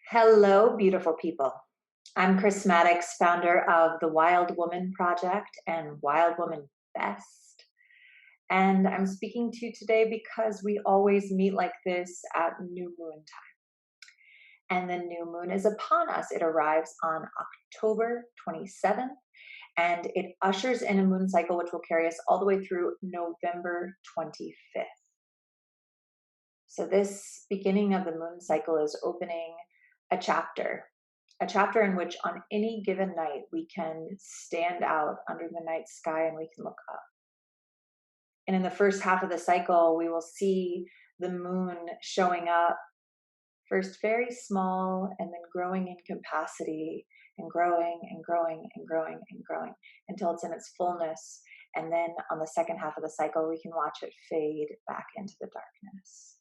Hello, beautiful people. I'm Chris Maddox, founder of the Wild Woman Project and Wild Woman Best. And I'm speaking to you today because we always meet like this at new moon time. And the new moon is upon us. It arrives on October 27th and it ushers in a moon cycle which will carry us all the way through November 25th. So, this beginning of the moon cycle is opening a chapter, a chapter in which on any given night we can stand out under the night sky and we can look up. And in the first half of the cycle, we will see the moon showing up first very small and then growing in capacity and growing and growing and growing and growing until it's in its fullness. And then on the second half of the cycle, we can watch it fade back into the darkness.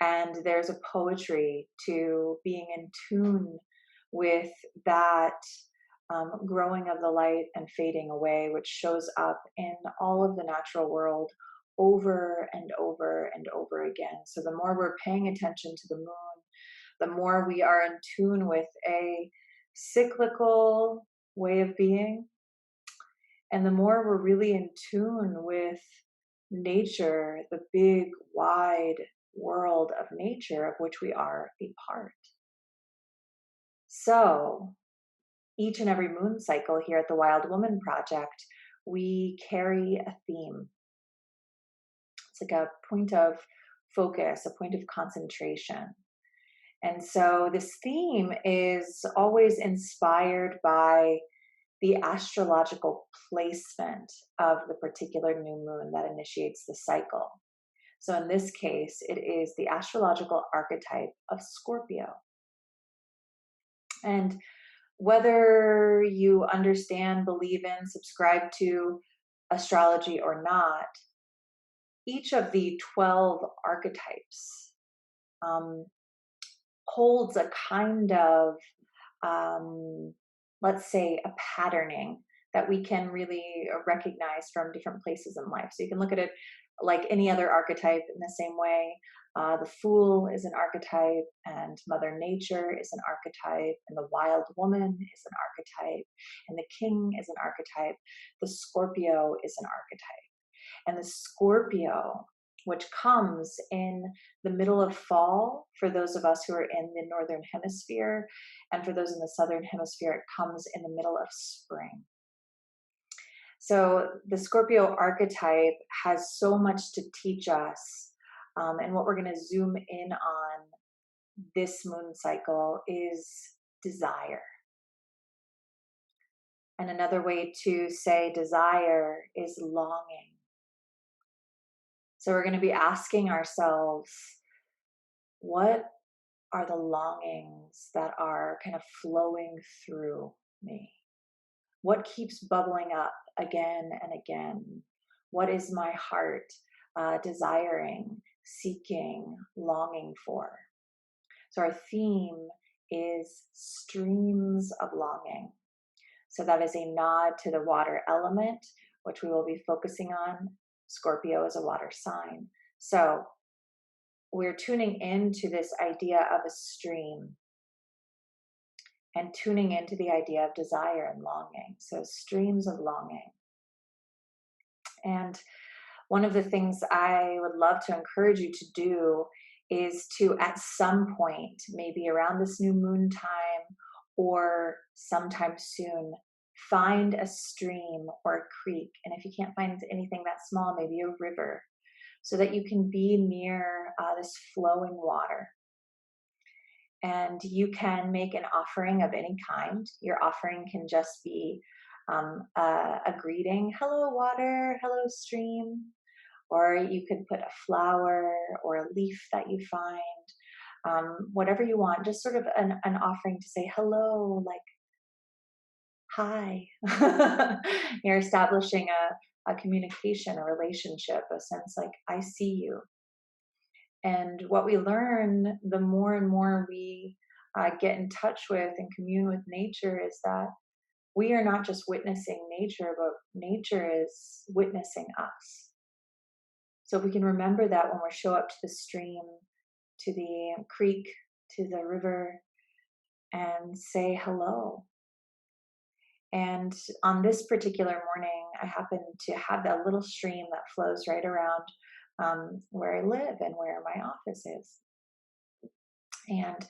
And there's a poetry to being in tune with that growing of the light and fading away, which shows up in all of the natural world over and over and over again. So the more we're paying attention to the moon, the more we are in tune with a cyclical way of being, and the more we're really in tune with nature, the big, wide world of nature of which we are a part. So, each and every moon cycle here at the Wild Woman Project, we carry a theme. It's like a point of focus, a point of concentration. And so, this theme is always inspired by the astrological placement of the particular new moon that initiates the cycle. So in this case, it is the astrological archetype of Scorpio. And whether you understand, believe in, subscribe to astrology or not, each of the 12 archetypes holds a kind of, let's say, a patterning that we can really recognize from different places in life. So you can look at it like any other archetype in the same way. The Fool is an archetype, and Mother Nature is an archetype, and the Wild Woman is an archetype, and the King is an archetype. The Scorpio is an archetype. And the Scorpio, which comes in the middle of fall for those of us who are in the Northern Hemisphere, and for those in the Southern Hemisphere, it comes in the middle of spring. So the Scorpio archetype has so much to teach us. And what we're going to zoom in on this moon cycle is desire. And another way to say desire is longing. So we're going to be asking ourselves, what are the longings that are kind of flowing through me? What keeps bubbling up again and again? What is my heart desiring, seeking, longing for? So our theme is streams of longing. So that is a nod to the water element, which we will be focusing on. Scorpio is a water sign. So we're tuning into this idea of a stream and tuning into the idea of desire and longing. So streams of longing. And one of the things I would love to encourage you to do is to, at some point, maybe around this new moon time or sometime soon, find a stream or a creek. And if you can't find anything that small, maybe a river, so that you can be near this flowing water. And you can make an offering of any kind. Your offering can just be a greeting, hello water, hello stream, or you could put a flower or a leaf that you find, whatever you want, just sort of an offering to say hello, like, hi. You're establishing a communication, a relationship, a sense like, I see you. And what we learn, the more and more we get in touch with and commune with nature, is that we are not just witnessing nature, but nature is witnessing us. So if we can remember that when we show up to the stream, to the creek, to the river, and say hello. And on this particular morning, I happened to have that little stream that flows right around where I live and where my office is. And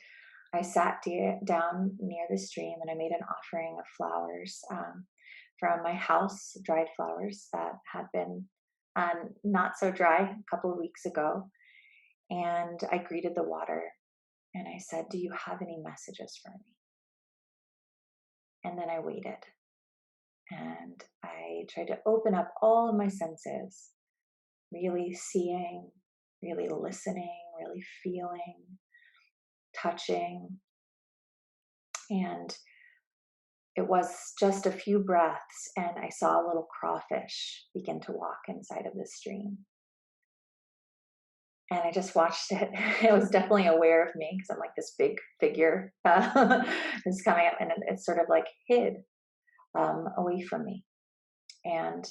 I sat down near the stream and I made an offering of flowers from my house, dried flowers that had been not so dry a couple of weeks ago. And I greeted the water and I said, "Do you have any messages for me?" And then I waited and I tried to open up all of my senses, really seeing, really listening, really feeling, touching. And it was just a few breaths, and I saw a little crawfish begin to walk inside of the stream. And I just watched it. It was definitely aware of me because I'm like this big figure is coming up, and it's sort of like hid away from me. And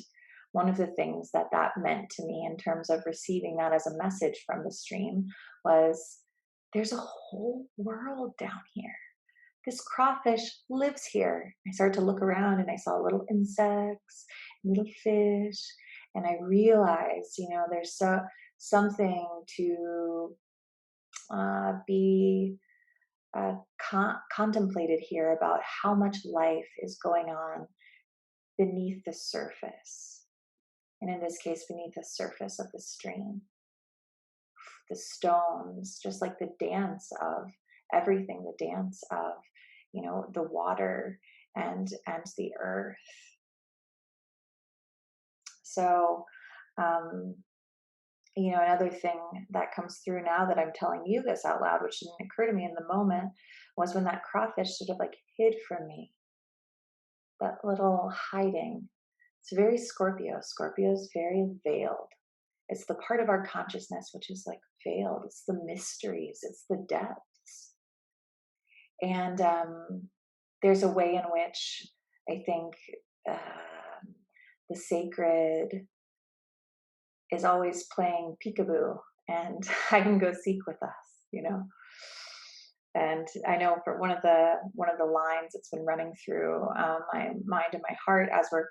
one of the things that that meant to me in terms of receiving that as a message from the stream was there's a whole world down here. This crawfish lives here. I started to look around and I saw little insects, little fish, and I realized, there's something to be contemplated here about how much life is going on beneath the surface. And in this case, beneath the surface of the stream, the stones, just like the dance of everything, the dance of, the water and the earth. So, another thing that comes through now that I'm telling you this out loud, which didn't occur to me in the moment, was when that crawfish sort of like hid from me, that little hiding. It's very Scorpio. Scorpio is very veiled. It's the part of our consciousness which is like veiled. It's the mysteries. It's the depths. And there's a way in which I think the sacred is always playing peekaboo and hide and go seek with us. And I know for one of the lines that's been running through my mind and my heart as we're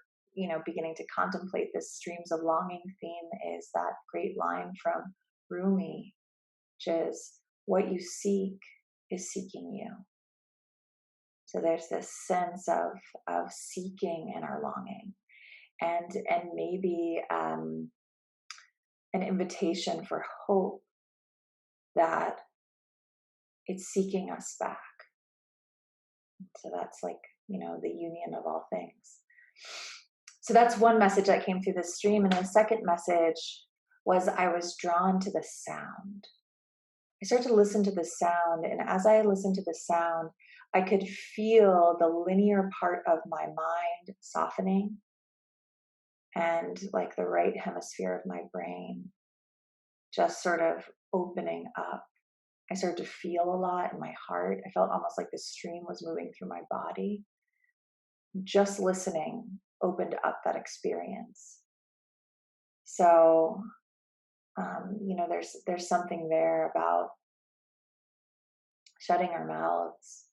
beginning to contemplate this streams of longing theme is that great line from Rumi, which is, "What you seek is seeking you." So there's this sense of seeking in our longing, and maybe an invitation for hope that it's seeking us back. So that's like the union of all things. So that's one message that came through the stream, and the second message was I was drawn to the sound. I started to listen to the sound, and as I listened to the sound, I could feel the linear part of my mind softening and like the right hemisphere of my brain just sort of opening up. I started to feel a lot in my heart. I felt almost like the stream was moving through my body. Just listening opened up that experience. So, there's something there about shutting our mouths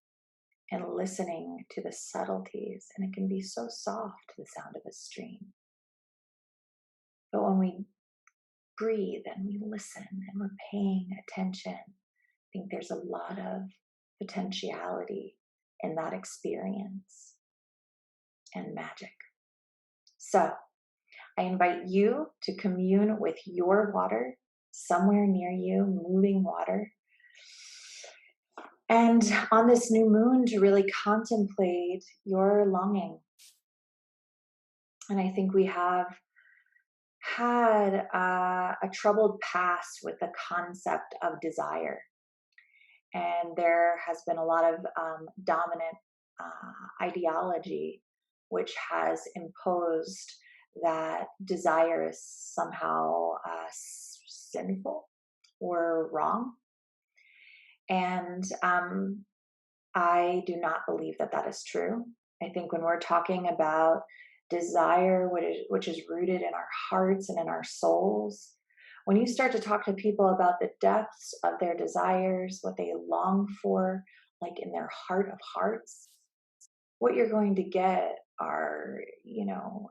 and listening to the subtleties, and it can be so soft, the sound of a stream. But when we breathe and we listen and we're paying attention, I think there's a lot of potentiality in that experience and magic. So I invite you to commune with your water somewhere near you, moving water. And on this new moon, to really contemplate your longing. And I think we have had a troubled past with the concept of desire. And there has been a lot of dominant ideology which has imposed that desire is somehow sinful or wrong. And I do not believe that that is true. I think when we're talking about desire, which is rooted in our hearts and in our souls, when you start to talk to people about the depths of their desires, what they long for, like in their heart of hearts, what you're going to get are,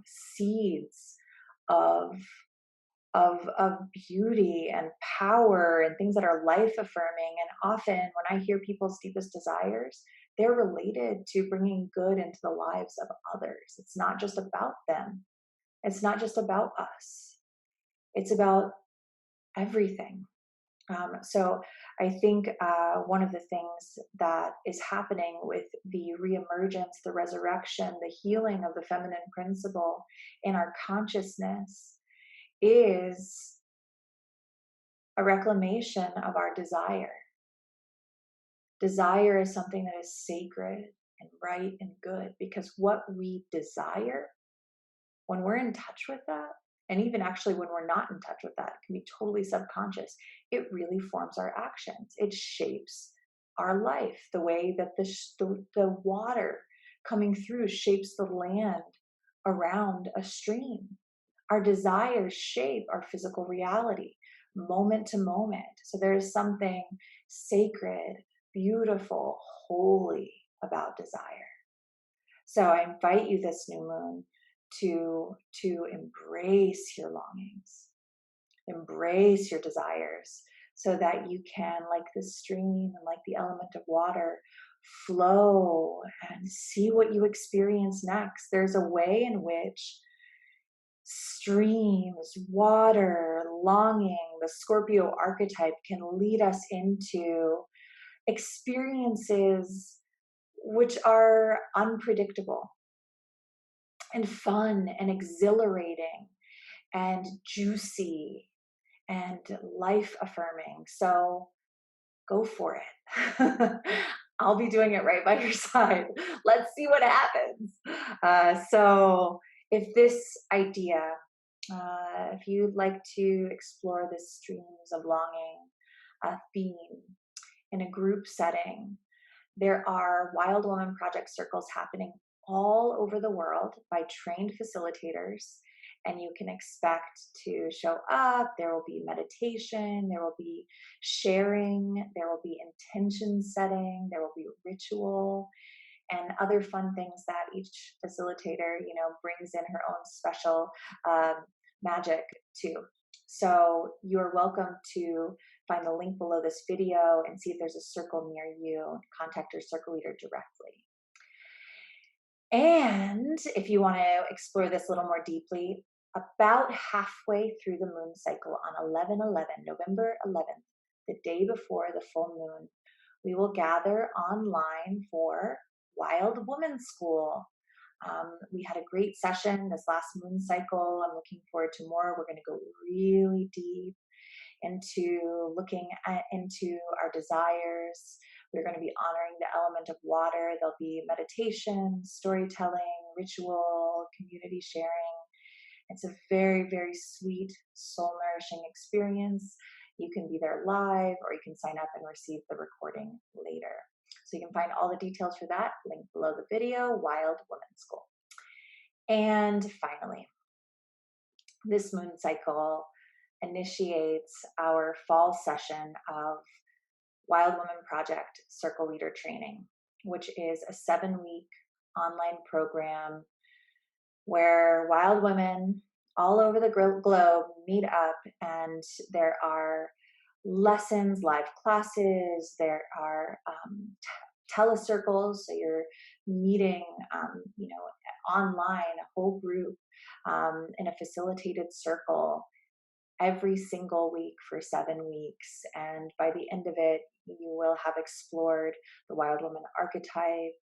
seeds of of beauty and power and things that are life affirming. And often when I hear people's deepest desires, they're related to bringing good into the lives of others. It's not just about them. It's not just about us. It's about everything. So I think one of the things that is happening with the reemergence, the resurrection, the healing of the feminine principle in our consciousness is a reclamation of our desire. Desire is something that is sacred and right and good, because what we desire, when we're in touch with that, and even actually when we're not in touch with that, it can be totally subconscious. It really forms our actions. It shapes our life the way that the water coming through shapes the land around a stream. Our desires shape our physical reality moment to moment. So there is something sacred, beautiful, holy about desire. So I invite you this new moon to embrace your longings, embrace your desires, so that you can, like the stream and like the element of water, flow and see what you experience next. There's a way in which streams, water, longing, the Scorpio archetype can lead us into experiences which are unpredictable and fun and exhilarating and juicy and life affirming. So go for it. I'll be doing it right by your side. Let's see what happens. So, if this idea, if you'd like to explore the streams of longing theme in a group setting, there are Wild Woman Project circles happening all over the world by trained facilitators, and you can expect to show up. There will be meditation, there will be sharing, there will be intention setting, there will be ritual, and other fun things that each facilitator, brings in her own special magic too. So you're welcome to find the link below this video and see if there's a circle near you. Contact your circle leader directly. And if you want to explore this a little more deeply, about halfway through the moon cycle on 11/11, November 11th, the day before the full moon, we will gather online for Wild Woman School. We had a great session this last moon cycle. I'm looking forward to more. We're going to go really deep into looking into our desires. We're going to be honoring the element of water. There'll be meditation, storytelling, ritual, community sharing. It's a very, very sweet, soul nourishing experience. You can be there live, or you can sign up and receive the recording later. So you can find all the details for that link below the video, Wild Woman School. And finally, this moon cycle initiates our fall session of Wild Woman Project Circle Leader Training, which is a 7-week online program where wild women all over the globe meet up, and there are lessons, live classes, there are telecircles, so you're meeting, online, a whole group in a facilitated circle every single week for 7 weeks. And by the end of it, you will have explored the wild woman archetype,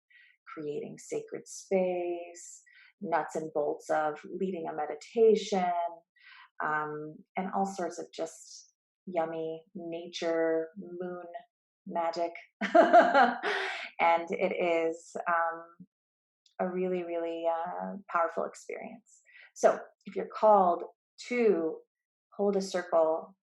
creating sacred space, nuts and bolts of leading a meditation, and all sorts of just yummy nature, moon magic. And it is a really, really powerful experience. So if you're called to hold a circle,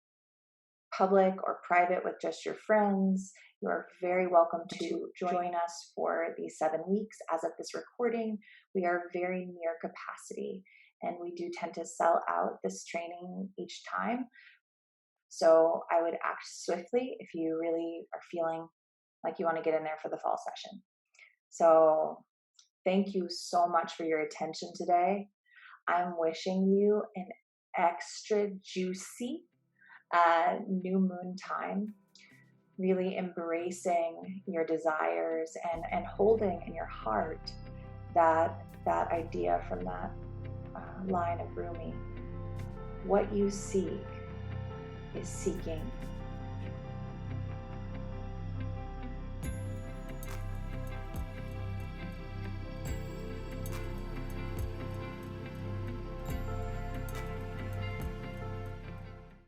public or private, with just your friends, you are very welcome to join us for these 7 weeks. As of this recording, we are very near capacity, and we do tend to sell out this training each time. So I would act swiftly if you really are feeling like you want to get in there for the fall session. So thank you so much for your attention today. I'm wishing you an extra juicy new moon time, really embracing your desires and holding in your heart that idea from that line of Rumi. What you seek is seeking